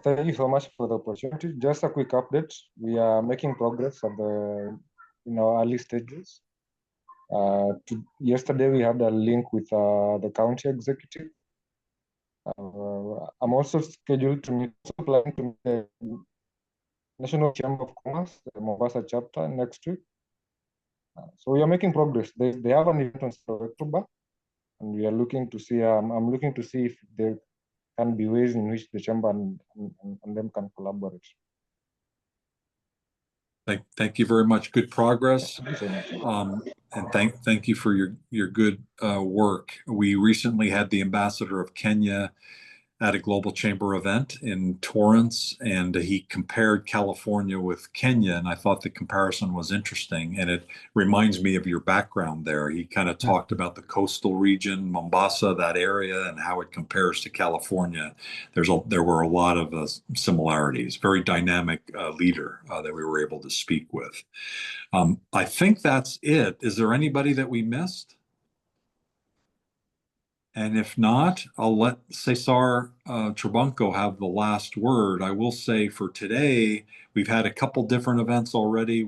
Thank you so much for the opportunity. Just a quick update. We are making progress at in our early stages. Yesterday, we had a link with the county executive. I'm also scheduled to meet, planning to meet the National Chamber of Commerce, the Mombasa chapter next week. So we are making progress. They have an event on 6th of October, and we are looking to see. I'm looking to see if there can be ways in which the chamber and them can collaborate. Thank you very much. Good progress. Thank you so much. And thank you for your good work. We recently had the ambassador of Kenya at a Global Chamber event in Torrance, and he compared California with Kenya, and I thought the comparison was interesting, and it reminds me of your background there. He kind of talked about the coastal region, Mombasa, that area, and how it compares to California. There were a lot of similarities. Very dynamic leader that we were able to speak with. I think that's it. Is there anybody that we missed? And if not, I'll let Cesar Trabanco have the last word. I will say for today, we've had a couple different events already.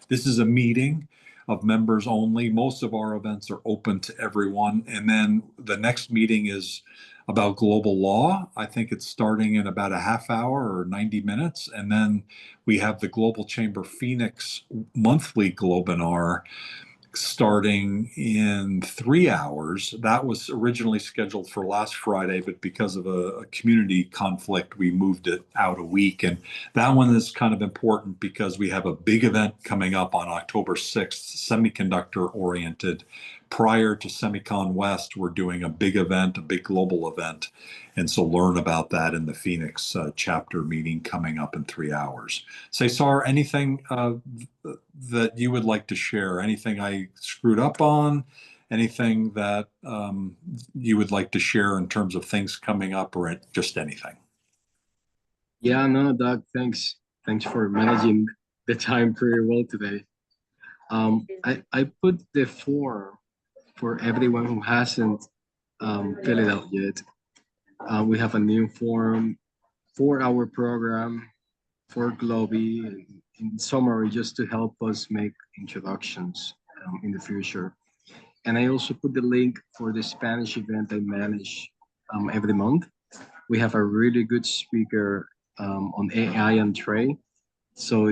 This is a meeting of members only. Most of our events are open to everyone. And then the next meeting is about global law. I think it's starting in about a half hour or 90 minutes. And then we have the Global Chamber Phoenix monthly Globinar starting in 3 hours. That was originally scheduled for last Friday, but because of a community conflict, we moved it out a week. And that one is kind of important because we have a big event coming up on October 6th, semiconductor oriented. Prior to Semicon West, we're doing a big event, a big global event. And so learn about that in the Phoenix chapter meeting coming up in 3 hours. Cesar, anything that you would like to share? Anything I screwed up on? Anything that you would like to share in terms of things coming up or just anything? Yeah, no, Doug, thanks. Thanks for managing the time pretty well today. I put the form for everyone who hasn't filled it out yet. We have a new form for our program for Globi, in summary, just to help us make introductions in the future. And I also put the link for the Spanish event I manage every month. We have a really good speaker on AI and trade. So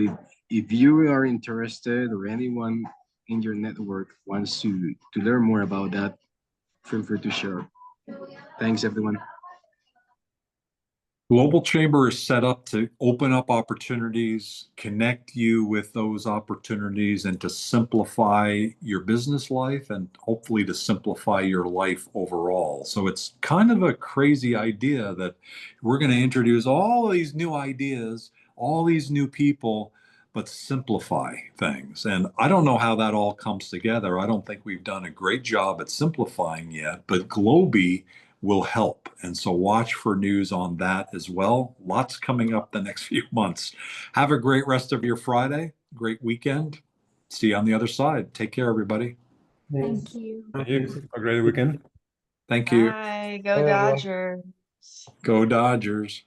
if you are interested or anyone in your network wants to learn more about that, feel free to share. Thanks, everyone. Global Chamber is set up to open up opportunities, connect you with those opportunities, and to simplify your business life and hopefully to simplify your life overall. So it's kind of a crazy idea that we're going to introduce all these new ideas, all these new people, but simplify things. And I don't know how that all comes together. I don't think we've done a great job at simplifying yet, but Globi will help. And so watch for news on that as well. Lots coming up the next few months. Have a great rest of your Friday. Great weekend. See you on the other side. Take care, everybody. Thank you. Thank you. Have a great weekend. Thank you. Bye. Go Bye, everyone. Dodgers. Go Dodgers.